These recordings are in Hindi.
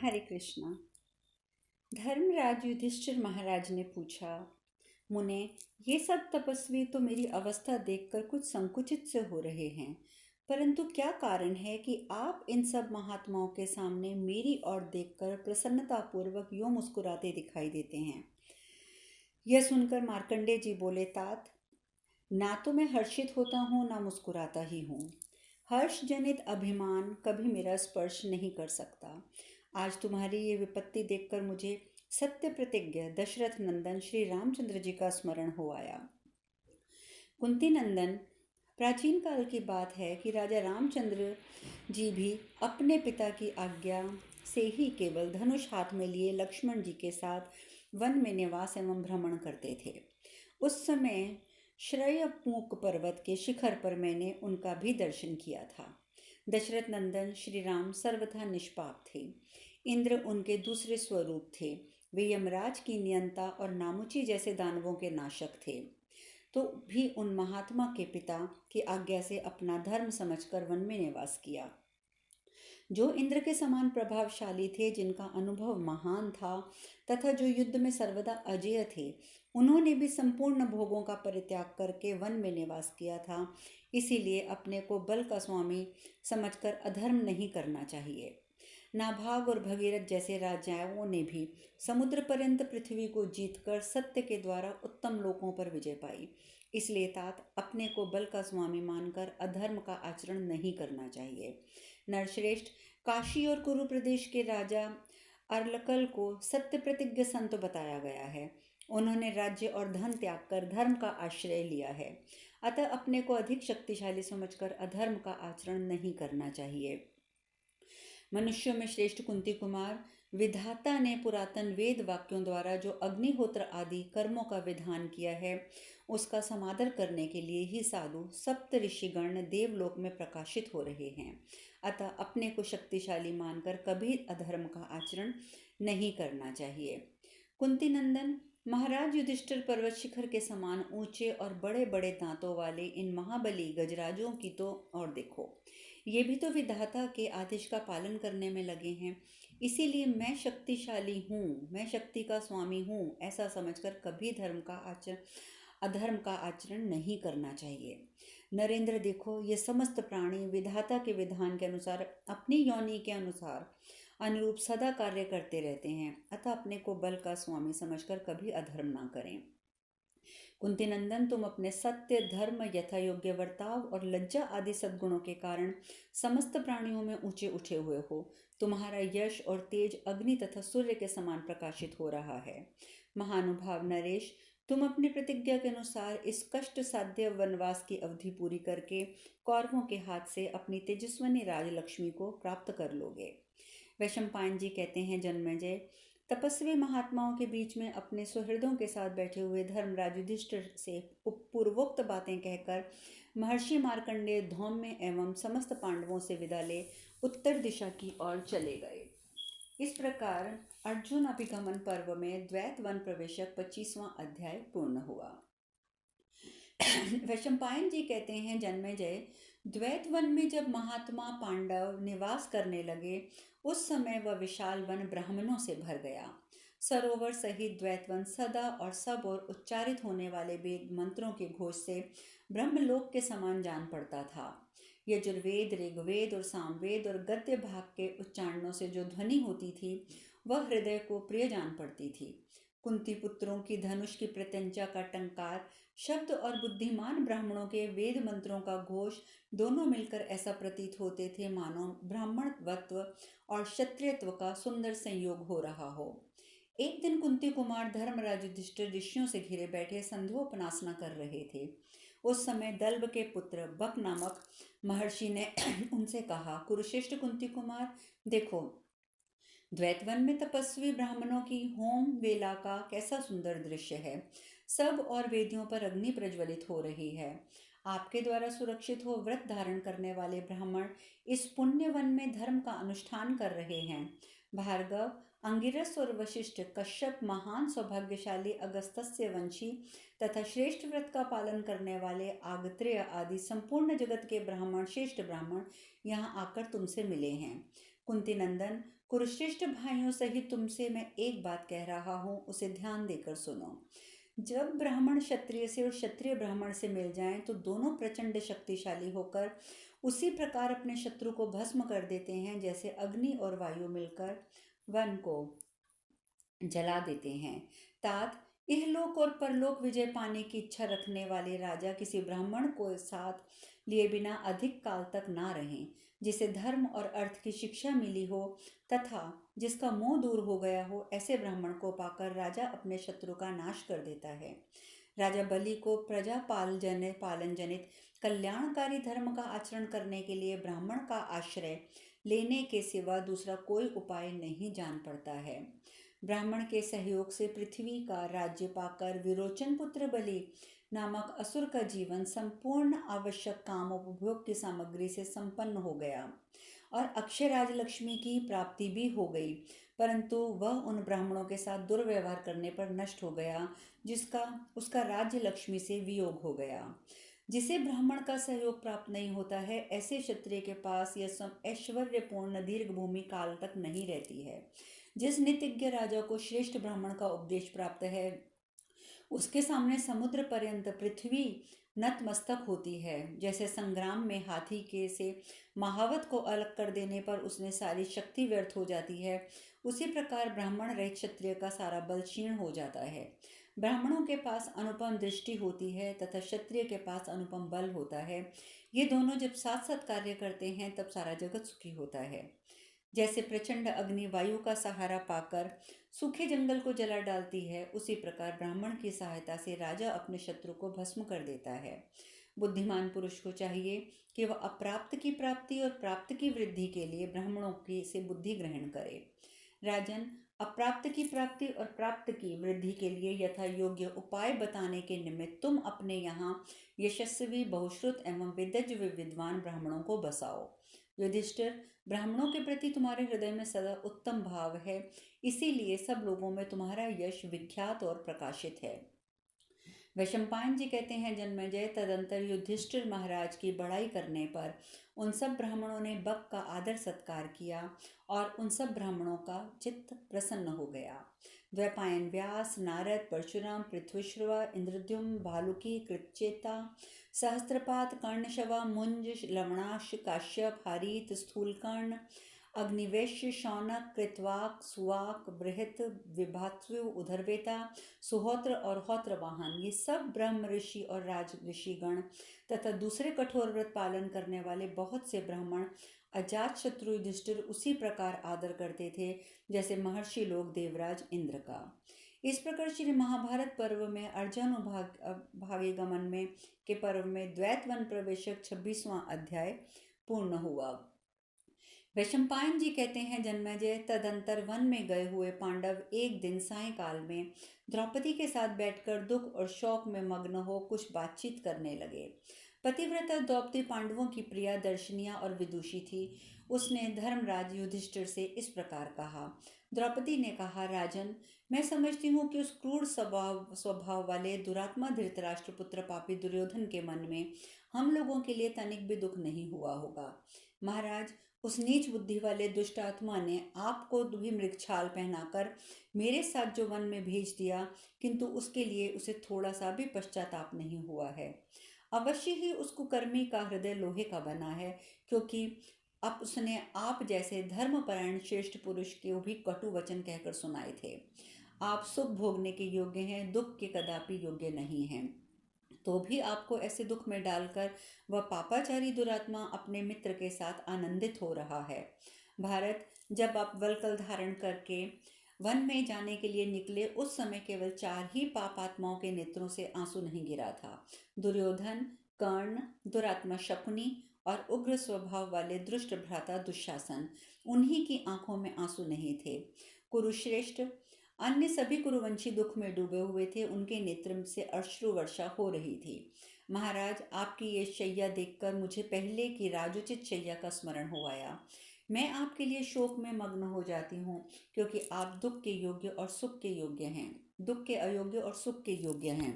हरे कृष्णा। धर्मराज युधिष्ठिर महाराज ने पूछा, मुने, ये सब तपस्वी तो मेरी अवस्था देखकर कुछ संकुचित से हो रहे हैं, परंतु क्या कारण है कि आप इन सब महात्माओं के सामने मेरी ओर देखकर प्रसन्नतापूर्वक यूं मुस्कुराते दिखाई देते हैं। यह सुनकर मार्कंडेय जी बोले, तात, ना तो मैं हर्षित होता हूँ ना मुस्कुराता ही हूँ। हर्ष जनित अभिमान कभी मेरा स्पर्श नहीं कर सकता। आज तुम्हारी ये विपत्ति देखकर मुझे सत्य प्रतिज्ञ दशरथ नंदन श्री रामचंद्र जी का स्मरण हो आया। कुंती नंदन, प्राचीन काल की बात है कि राजा रामचंद्र जी भी अपने पिता की आज्ञा से ही केवल धनुष हाथ में लिए लक्ष्मण जी के साथ वन में निवास एवं भ्रमण करते थे। उस समय श्रयपूक पर्वत के शिखर पर मैंने उनका भी दर्शन किया था। दशरथ नंदन श्री राम सर्वथा निष्पाप थे। इंद्र उनके दूसरे स्वरूप थे। वे यमराज की नियंता और नामुची जैसे दानवों के नाशक थे, तो भी उन महात्मा के पिता की आज्ञा से अपना धर्म समझकर वन में निवास किया। जो इंद्र के समान प्रभावशाली थे, जिनका अनुभव महान था तथा जो युद्ध में सर्वदा अजेय थे, उन्होंने भी संपूर्ण भोगों का परित्याग करके वन में निवास किया था। इसीलिए अपने को बल का स्वामी समझकर अधर्म नहीं करना चाहिए। नाभाग और भगीरथ जैसे राजाओं ने भी समुद्र पर्यंत पृथ्वी को जीतकर सत्य के द्वारा उत्तम लोकों पर विजय पाई। इसलिए तात, अपने को बल का स्वामी मानकर अधर्म का आचरण नहीं करना चाहिए। नरश्रेष्ठ, काशी और कुरु प्रदेश के राजा अर्लकल को सत्य प्रतिज्ञ संत बताया गया है। उन्होंने राज्य और धन त्याग कर धर्म का आश्रय लिया है। अतः अपने को अधिक शक्तिशाली समझकर अधर्म का आचरण नहीं करना चाहिए। मनुष्यों में श्रेष्ठ कुंती कुमार, विधाता ने पुरातन वेद वाक्यों द्वारा जो अग्निहोत्र आदि कर्मों का विधान किया है, उसका समादर करने के लिए ही साधु सप्त ऋषिगण देवलोक में प्रकाशित हो रहे हैं। अतः अपने को शक्तिशाली मानकर कभी अधर्म का आचरण नहीं करना चाहिए। कुंती नंदन, महाराज युधिष्ठिर पर्वत शिखर के समान ऊंचे और बड़े बड़े दांतों वाले इन महाबली गजराजों की तो और देखो, ये भी तो विधाता के आदेश का पालन करने में लगे हैं। इसीलिए मैं शक्तिशाली हूँ, मैं शक्ति का स्वामी हूँ, ऐसा समझकर कभी अधर्म का आचरण नहीं करना चाहिए। नरेंद्र, देखो, ये समस्त प्राणी विधाता के विधान के अनुसार अपनी योनि के अनुरूप सदा कार्य करते रहते हैं। अतः अपने को बल का स्वामी समझकर कभी अधर्म ना करें। कुंती नंदन, तुम अपने सत्य, धर्म, यथा योग्य वर्ताव और लज्जा आदि सद्गुणों के कारण समस्त प्राणियों में ऊंचे उठे हुए हो। तुम्हारा यश और तेज अग्नि तथा सूर्य के समान प्रकाशित हो रहा है। महानुभाव नरेश, तुम अपनी प्रतिज्ञा के अनुसार इस कष्ट साध्य वनवास की अवधि पूरी करके कौरवों के हाथ से अपनी तेजस्विनी राजलक्ष्मी को प्राप्त कर लोगे। वैशंपायन जी कहते हैं, जन्मेजय, तपस्वी महात्माओं के बीच में अपने सुहृदों के साथ बैठे हुए धर्मराज युधिष्ठिर से पूर्वोक्त बातें कहकर महर्षि मार्कंडेय धौम्य एवं समस्त पांडवों से विदा ले उत्तर दिशा की ओर चले गए। इस प्रकार अर्जुन अभिगमन पर्व में द्वैत वन प्रवेशक 25वां अध्याय पूर्ण हुआ। वैशंपायन जी कहते हैं, जन्मेजय, द्वैत वन में जब महात्मा पांडव निवास करने लगे, उस समय वह विशाल वन ब्राह्मणों से भर गया। सरोवर सहित द्वैत वन सदा और सब और उच्चारित होने वाले वेद मंत्रों के घोष से ब्रह्मलोक के समान जान पड़ता था। यजुर्वेद, ऋग्वेद और सामवेद और गद्य भाग के उच्चारणों से जो ध्वनि होती थी, वह हृदय को प्रिय जान पड़ती थी। कुंती पुत्रों की धनुष की प्रत्यंचा का टंकार शब्द और बुद्धिमान ब्राह्मणों के वेद मंत्रों का घोष दोनों मिलकर ऐसा प्रतीत होते थे मानो ब्राह्मणत्व और क्षत्रियत्व का सुंदर संयोग हो रहा हो। एक दिन कुंती कुमार धर्मराज युधिष्ठिर ऋषियों से घिरे बैठे संध्योपनासना कर रहे थे। उस समय दल्भ के पुत्र बक नामक महर्षि ने उनसे कहा, कुरुश्रेष्ठ कुंती कुमार, देखो, द्वैतवन में तपस्वी ब्राह्मणों की होम वेला का कैसा सुंदर दृश्य है। सब और वेदियों पर अग्नि प्रज्वलित हो रही है। आपके द्वारा सुरक्षित हो व्रत धारण करने वाले ब्राह्मण इस पुण्य वन में धर्म का अनुष्ठान कर रहे हैं। भार्गव, अंगिरस और वशिष्ठ, कश्यप, महान सौभाग्यशाली अगस्त्य वंशी तथा श्रेष्ठ व्रत का पालन करने वाले आगत्रेय आदि संपूर्ण जगत के ब्राह्मण, श्रेष्ठ ब्राह्मण यहाँ आकर तुमसे मिले हैं। कुंती नंदन, कुरुश्रेष्ठ भाइयों सहित तुमसे मैं एक बात कह रहा हूँ, उसे ध्यान देकर सुनो। जब ब्राह्मण क्षत्रिय से और क्षत्रिय ब्राह्मण से मिल जाएं तो दोनों प्रचंड शक्तिशाली होकर उसी प्रकार अपने शत्रु को भस्म कर देते हैं जैसे अग्नि और वायु मिलकर वन को जला देते हैं। तात, इहलोक और परलोक विजय पाने की इच्छा रखने वाले राजा किसी ब्राह्मण को साथ लिए बिना अधिक काल तक ना रहें। जिसे धर्म और अर्थ की शिक्षा मिली हो तथा जिसका मोह दूर हो गया हो, ऐसे ब्राह्मण को पाकर राजा अपने शत्रु का नाश कर देता है। राजा बलि को प्रजा पालन जनित कल्याणकारी धर्म का आचरण करने के लिए ब्राह्मण का आश्रय लेने के सिवा दूसरा कोई उपाय नहीं जान पड़ता है। ब्राह्मण के सहयोग से पृथ्वी का राज्य पाकर विरोचन पुत्र बलि नामक असुर का जीवन संपूर्ण आवश्यक काम उपभोग की सामग्री से संपन्न हो गया और अक्षय राजलक्ष्मी की प्राप्ति भी हो गई, परंतु वह उन ब्राह्मणों के साथ दुर्व्यवहार करने पर नष्ट हो गया जिसका उसका राज्य लक्ष्मी से वियोग हो गया। जिसे ब्राह्मण का सहयोग प्राप्त नहीं होता है, ऐसे क्षत्रिय के पास यह ऐश्वर्यपूर्ण दीर्घ भूमि काल तक नहीं रहती है। जिस नीतिज्ञ राजा को श्रेष्ठ ब्राह्मण का उपदेश प्राप्त है, उसके सामने समुद्र पर्यंत पृथ्वी नतमस्तक होती है। जैसे संग्राम में हाथी के से महावत को अलग कर देने पर उसने सारी शक्ति व्यर्थ हो जाती है, उसी प्रकार ब्राह्मण रहित क्षत्रिय का सारा बल क्षीण हो जाता है। ब्राह्मणों के पास अनुपम दृष्टि होती है तथा क्षत्रिय के पास अनुपम बल होता है। ये दोनों जब साथ साथ कार्य करते हैं तब सारा जगत सुखी होता है। जैसे प्रचंड अग्नि वायु का सहारा पाकर सूखे जंगल को जला डालती है, उसी प्रकार ब्राह्मण की सहायता से राजा अपने शत्रु को भस्म कर देता है। बुद्धिमान पुरुष को चाहिए कि वह अप्राप्त की प्राप्ति और प्राप्त की वृद्धि के लिए ब्राह्मणों की से बुद्धि ग्रहण करे। राजन, अप्राप्त की प्राप्ति और प्राप्त की वृद्धि के लिए यथा योग्य उपाय बताने के निमित्त तुम अपने यहाँ यशस्वी बहुश्रुत एवं विदज्ज विद्वान ब्राह्मणों को बसाओ। युधिष्ठिर, ब्राह्मणों के प्रति तुम्हारे हृदय में सदा उत्तम भाव है, इसीलिए सब लोगों में तुम्हारा यश विख्यात और प्रकाशित है। वैशंपायन जी कहते हैं, जन्मेजय, तदंतर युधिष्ठिर महाराज की बड़ाई करने पर उन सब ब्राह्मणों ने बक का आदर सत्कार किया और उन सब ब्राह्मणों का चित्त प्रसन्न हो गया। द्वैपायन व्यास, नारद, परशुराम, पृथ्वीश्रवा, इंद्रद्युम्न, भालुकी, कृतचेता, सहस्त्रपात, कर्णशवा, मुंज, लवणाश, काश्यप, हारीत, स्थूलकर्ण, अग्निवेश्य, शौनक, कृतवाक, सुवाक, बृहत, विभात्सु, उधरवेता, सुहोत्र और होत्रवाहन, ये सब ब्रह्म ऋषि और राज ऋषिगण तथा दूसरे कठोर व्रत पालन करने वाले बहुत से ब्राह्मण अजात शत्रु युधिष्ठिर उसी प्रकार आदर करते थे जैसे महर्षि लोग देवराज इंद्र का। इस प्रकार श्री महाभारत पर्व में अर्जुन भागे गमन में के पर्व में द्वैत वन प्रवेशक 26वां अध्याय पूर्ण हुआ। वैशंपायन जी कहते हैं, जन्मेजय, तदंतर वन में गए हुए पांडव एक दिन सायंकाल में द्रौपदी के साथ बैठकर दुख और शोक में मग्न हो कुछ बातचीत करने लगे। पतिव्रता द्रौपदी पांडवों की प्रिया, दर्शनिया और विदुषी थी। उसने धर्मराज युधिष्ठिर से इस प्रकार कहा। द्रौपदी ने कहा, राजन, मैं समझती हूँ कि उस क्रूर स्वभाव वाले दुरात्मा धृतराष्ट्र पुत्र पापी दुर्योधन के मन में हम लोगों के लिए तनिक भी दुख नहीं हुआ होगा। महाराज, उस नीच बुद्धि वाले दुष्ट आत्मा ने आपको भी मृगछाल पहनाकर मेरे साथ जो वन में भेज दिया, किंतु उसके लिए उसे थोड़ा सा भी पश्चाताप नहीं हुआ है। अवश्य ही उस कुकर्मी का हृदय लोहे का बना है, क्योंकि अब उसने आप जैसे धर्मपरायण श्रेष्ठ पुरुष के भी कटु वचन कहकर सुनाए थे। आप सुख भोगने के योग्य हैं, दुख के कदापि योग्य नहीं हैं, तो भी आपको ऐसे दुख में डालकर वह पापाचारी दुरात्मा अपने मित्र के साथ आनंदित हो रहा है। भारत, जब आप वल्कल धारण करके वन में जाने के लिए निकले, उस समय केवल 4 ही पापात्माओं के नेत्रों से आंसू नहीं गिरा था। दुर्योधन, कर्ण, दुरात्मा शकुनी और उग्र स्वभाव वाले दुष्ट भ्राता दुशासन, उन्हीं की आंखों में आंसू नहीं थे। कुरुश्रेष्ठ, अन्य सभी कुरुवंशी दुख में डूबे हुए थे, उनके नेत्र से अश्रु वर्षा हो रही थी। महाराज, आपकी ये शैया देखकर मुझे पहले की राजोचित शैया का स्मरण हो आया। मैं आपके लिए शोक में मग्न हो जाती हूँ, क्योंकि आप दुख के योग्य और सुख के योग्य हैं, दुख के अयोग्य और सुख के योग्य हैं।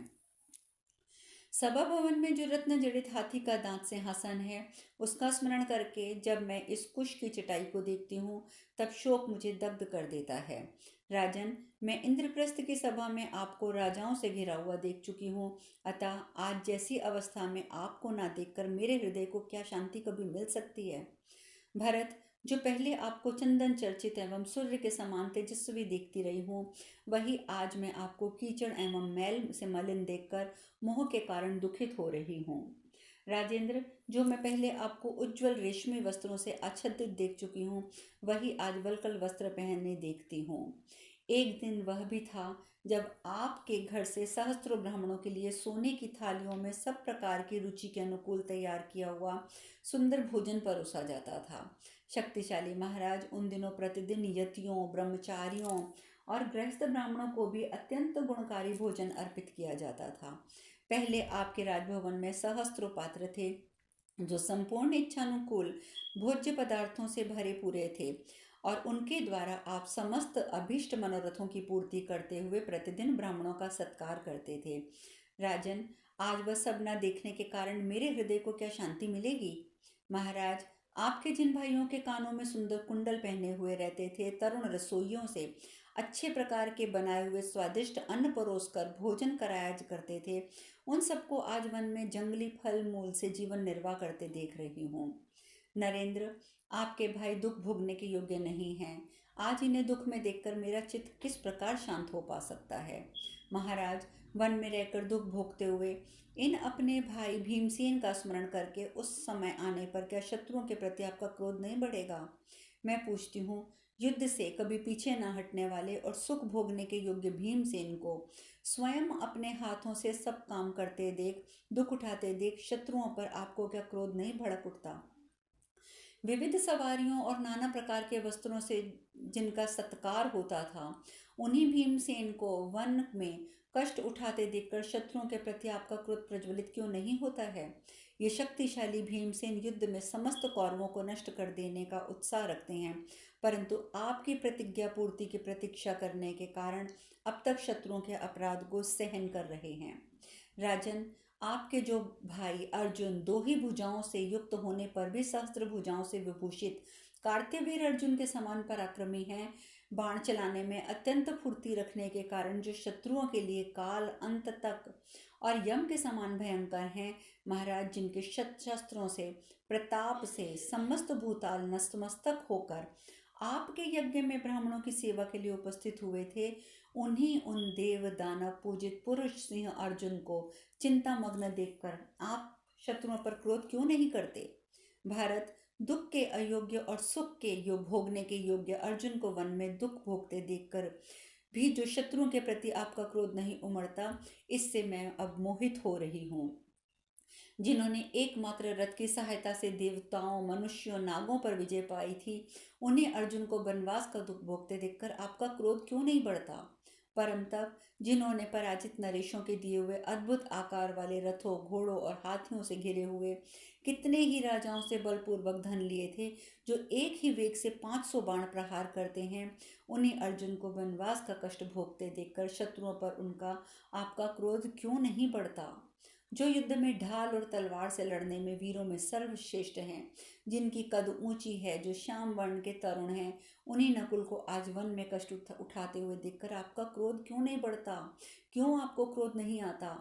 सभा भवन में जो रत्न जड़ित हाथी का दांत सिंहासन है, उसका स्मरण करके जब मैं इस कुश की चटाई को देखती हूँ, तब शोक मुझे दग्ध कर देता है। राजन, मैं इंद्रप्रस्थ की सभा में आपको राजाओं से घिरा हुआ देख चुकी हूँ, अतः आज जैसी अवस्था में आपको ना देखकर मेरे हृदय को क्या शांति कभी मिल सकती है। भरत, जो पहले आपको चंदन चर्चित एवं सूर्य के समान तेजस्वी देखती रही हूँ, वही आज मैं आपको कीचड़ एवं मैल से मलिन देखकर मोह के कारण दुखित हो रही हूँ। राजेंद्र, जो मैं पहले आपको उज्जवल रेशमी वस्त्रों से आच्छादित देख चुकी हूँ, वही आज वल्कल वस्त्र पहनने देखती हूँ। एक दिन वह भी था जब आपके घर से सहस्त्रों ब्राह्मणों के लिए सोने की थालियों में सब प्रकार की रुचि के अनुकूल तैयार किया हुआ सुंदर भोजन परोसा जाता था। शक्तिशाली महाराज उन दिनों प्रतिदिन यतियों, ब्रह्मचारियों और गृहस्थ ब्राह्मणों को भी अत्यंत गुणकारी भोजन अर्पित किया जाता था। पहले आपके राजभवन में सहस्त्रों पात्र थे, जो संपूर्ण इच्छानुकूल भोज्य पदार्थों से भरे पूरे थे, और उनके द्वारा आप समस्त अभीष्ट मनोरथों की पूर्ति करते हुए प्रतिदिन ब्राह्मणों का सत्कार करते थे। राजन, आज वह सब न देखने के कारण मेरे हृदय को क्या शांति मिलेगी। महाराज, आपके जिन भाइयों के कानों में सुंदर कुंडल पहने हुए रहते थे, तरुण रसोइयों से अच्छे प्रकार के बनाए हुए स्वादिष्ट अन्न परोसकर भोजन कराया करते थे, उन सबको आज वन में जंगली फल मूल से जीवन निर्वाह करते देख रही हूँ। नरेंद्र, आपके भाई दुख भोगने के योग्य नहीं हैं। आज इन्हें दुख में देखकर मेरा चित्त किस प्रकार शांत हो पा सकता है। महाराज, वन में रहकर दुख भोगते हुए इन अपने भाई भीमसेन का स्मरण करके उस समय आने पर क्या शत्रुओं के प्रति आपका क्रोध नहीं बढ़ेगा। मैं पूछती हूँ, युद्ध से कभी पीछे न हटने वाले और सुख भोगने के योग्य भीमसेन को स्वयं अपने हाथों से सब काम करते देख, दुख उठाते देख शत्रुओं पर आपको क्या क्रोध नहीं भड़क उठता। विविध सवारियों और नाना प्रकार के वस्त्रों से जिनका सत्कार होता था, उन्हीं भीमसेन को वन में कष्ट उठाते देखकर शत्रुओं के प्रति आपका क्रोध प्रज्वलित क्यों नहीं होता है। ये शक्तिशाली भीमसेन युद्ध में समस्त कौरवों को नष्ट कर देने का उत्साह रखते हैं, परंतु आपकी प्रतिज्ञा पूर्ति की प्रतीक्षा करने के कारण अब तक शत्रुओं के अपराध को सहन कर रहे हैं। राजन, आपके जो भाई अर्जुन दो ही भुजाओं से युक्त होने पर भी सहस्त्र भुजाओं से विभूषित कार्त्यवीर अर्जुन के समान पराक्रमी हैं, बाण चलाने में अत्यंत फुर्ती रखने के कारण जो शत्रुओं के लिए काल अंत तक और यम के समान भयंकर हैं, महाराज, जिनके शस्त्रों से प्रताप से समस्त भूताल नतमस्तक होकर आपके यज्ञ में ब्राह्मणों की सेवा के लिए उपस्थित हुए थे, उन्हीं उन देव दानव पूजित पुरुष सिंह अर्जुन को चिंता मग्न देखकर आप शत्रुओं पर क्रोध क्यों नहीं करते। भारत, दुख के अयोग्य और सुख के भोगने के योग्य अर्जुन को वन में दुख भोगते देखकर भी जो शत्रुओं के प्रति आपका क्रोध नहीं उमड़ता, इससे मैं अब मोहित हो रही हूँ। जिन्होंने एकमात्र रथ की सहायता से देवताओं, मनुष्यों, नागों पर विजय पाई थी, उन्हें अर्जुन को वनवास का दुख भोगते देखकर आपका क्रोध क्यों नहीं बढ़ता। परम तप, जिन्होंने पराजित नरेशों के दिए हुए अद्भुत आकार वाले रथों, घोड़ों और हाथियों से घिरे हुए कितने ही राजाओं से बलपूर्वक धन लिए थे, जो एक ही वेग से 500 बाण प्रहार करते हैं, उन्हें अर्जुन को वनवास का कष्ट भोगते देखकर शत्रुओं पर उनका आपका क्रोध क्यों नहीं बढ़ता। जो युद्ध में ढाल और तलवार से लड़ने में वीरों में सर्वश्रेष्ठ हैं, जिनकी कद ऊंची है, जो श्याम वर्ण के तरुण हैं, उन्हीं नकुल को आज वन में कष्ट उठाते हुए देखकर आपका क्रोध क्यों नहीं बढ़ता, क्यों आपको क्रोध नहीं आता।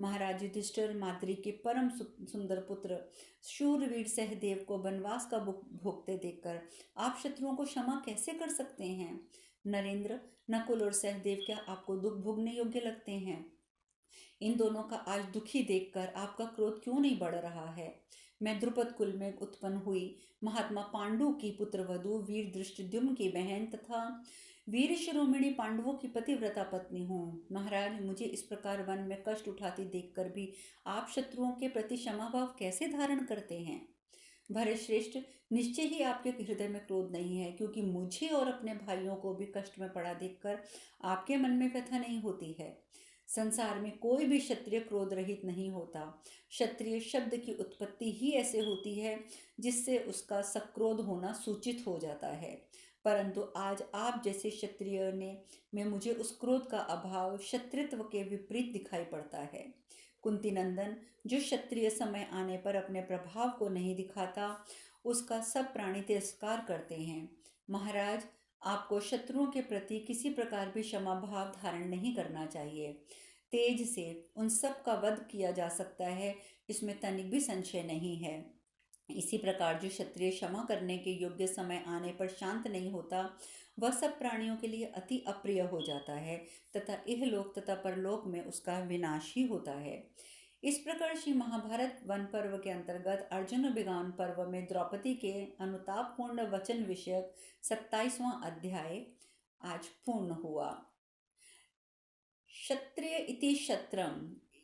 महाराज युधिष्ठिर, माद्री के परम सुंदर पुत्र शूरवीर सहदेव को वनवास का भोगते देखकर आप शत्रुओं को क्षमा कैसे कर सकते हैं। नरेंद्र, नकुल और सहदेव क्या आपको दुख भोगने योग्य लगते हैं। इन दोनों का आज दुखी देखकर आपका क्रोध क्यों नहीं बढ़ रहा है। मैं द्रुपद कुल में उत्पन्न हुई महात्मा पांडु की पुत्र वधु वीर धृष्टद्युम्न की बहन तथा वीर शिरोमणि पांडवों की पतिव्रता पत्नी हूँ। महाराज, मुझे इस प्रकार वन में कष्ट उठाती देखकर भी आप शत्रुओं के प्रति क्षमा भाव कैसे धारण करते हैं। भरत श्रेष्ठ, निश्चय ही आपके हृदय में क्रोध नहीं है, क्योंकि मुझे और अपने भाइयों को भी कष्ट में पड़ा देखकर आपके मन में व्यथा नहीं होती है। संसार में कोई भी क्षत्रिय क्रोध रहित नहीं होता। क्षत्रिय शब्द की उत्पत्ति ही ऐसे होती है जिससे उसका सक्रोध होना सूचित हो जाता है, परंतु आज आप जैसे क्षत्रिय ने में मुझे उस क्रोध का अभाव क्षत्रित्व के विपरीत दिखाई पड़ता है। कुंती नंदन, जो क्षत्रिय समय आने पर अपने प्रभाव को नहीं दिखाता, उसका सब प्राणी तिरस्कार करते हैं। महाराज, आपको शत्रुओं के प्रति किसी प्रकार भी क्षमा भाव धारण नहीं करना चाहिए। तेज से उन सब का वध किया जा सकता है, इसमें तनिक भी संशय नहीं है। इसी प्रकार जो क्षत्रिय क्षमा करने के योग्य समय आने पर शांत नहीं होता, वह सब प्राणियों के लिए अति अप्रिय हो जाता है तथा इहलोक तथा परलोक में उसका विनाश ही होता है। इस प्रकार श्री महाभारत वन पर्व के अंतर्गत अर्जुन विज्ञान पर्व में द्रौपदी के अनुतापपूर्ण वचन विषयक 27वां अध्याय आज पूर्ण हुआ। क्षत्रिय इति क्षत्रम,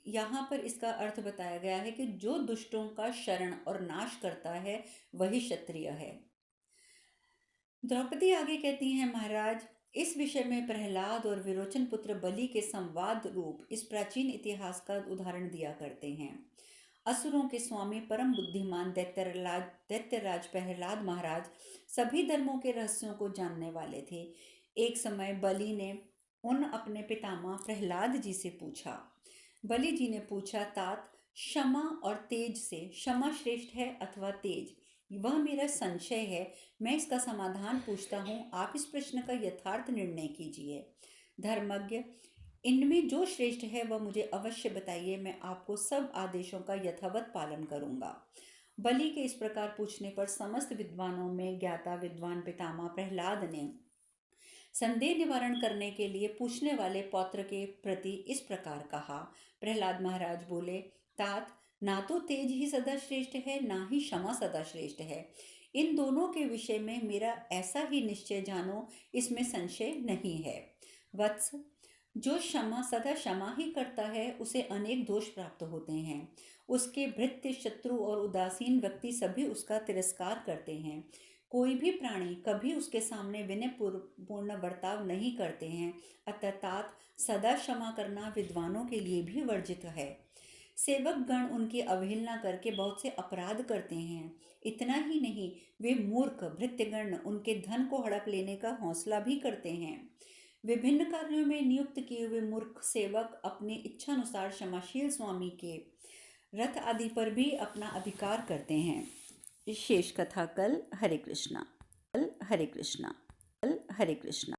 यहाँ पर इसका अर्थ बताया गया है कि जो दुष्टों का शरण और नाश करता है वही क्षत्रिय है। द्रौपदी आगे कहती हैं, महाराज, इस विषय में प्रहलाद और विरोचन पुत्र बलि के संवाद रूप इस प्राचीन इतिहास का उदाहरण दिया करते हैं। असुरों के स्वामी परम बुद्धिमान दैत्यराज प्रहलाद महाराज सभी धर्मों के रहस्यों को जानने वाले थे। एक समय बलि ने उन अपने पितामह प्रहलाद जी से पूछा। बलि जी ने पूछा, तात, क्षमा और तेज से क्षमा श्रेष्ठ है अथवा तेज? वह मेरा संशय है, मैं इसका समाधान पूछता हूँ, आप इस प्रश्न का यथार्थ निर्णय कीजिए। धर्मज्ञ, इनमें जो श्रेष्ठ है वह मुझे अवश्य बताइए, मैं आपको सब आदेशों का यथावत पालन करूँगा। बलि के इस प्रकार पूछने पर समस्त विद्वानों में ज्ञाता विद्वान पितामह प्रहलाद ने संदेह निवारण करने के लिए पूछने वाले पौत्र के प्रति इस प्रकार कहा। प्रहलाद महाराज बोले, तात, ना तो तेज ही सदा श्रेष्ठ है, ना ही क्षमा सदा श्रेष्ठ है। इन दोनों के विषय में मेरा ऐसा ही निश्चय जानो, इसमें संशय नहीं है। वत्स, जो क्षमा सदा क्षमा ही करता है उसे अनेक दोष प्राप्त होते हैं। उसके भृत्य, शत्रु और उदासीन व्यक्ति सभी उसका तिरस्कार करते हैं। कोई भी प्राणी कभी उसके सामने विनयपूर्ण बर्ताव नहीं करते हैं। अतः तात, सदा क्षमा करना विद्वानों के लिए भी वर्जित है। सेवक गण उनकी अवहेलना करके बहुत से अपराध करते हैं। इतना ही नहीं, वे मूर्ख भृत्यगण उनके धन को हड़प लेने का हौसला भी करते हैं। विभिन्न कार्यों में नियुक्त किए हुए मूर्ख सेवक अपनी इच्छानुसार क्षमाशील स्वामी के रथ आदि पर भी अपना अधिकार करते हैं। शेष कथा कल। हरे कृष्णा। कल हरे कृष्णा। कल हरे कृष्णा।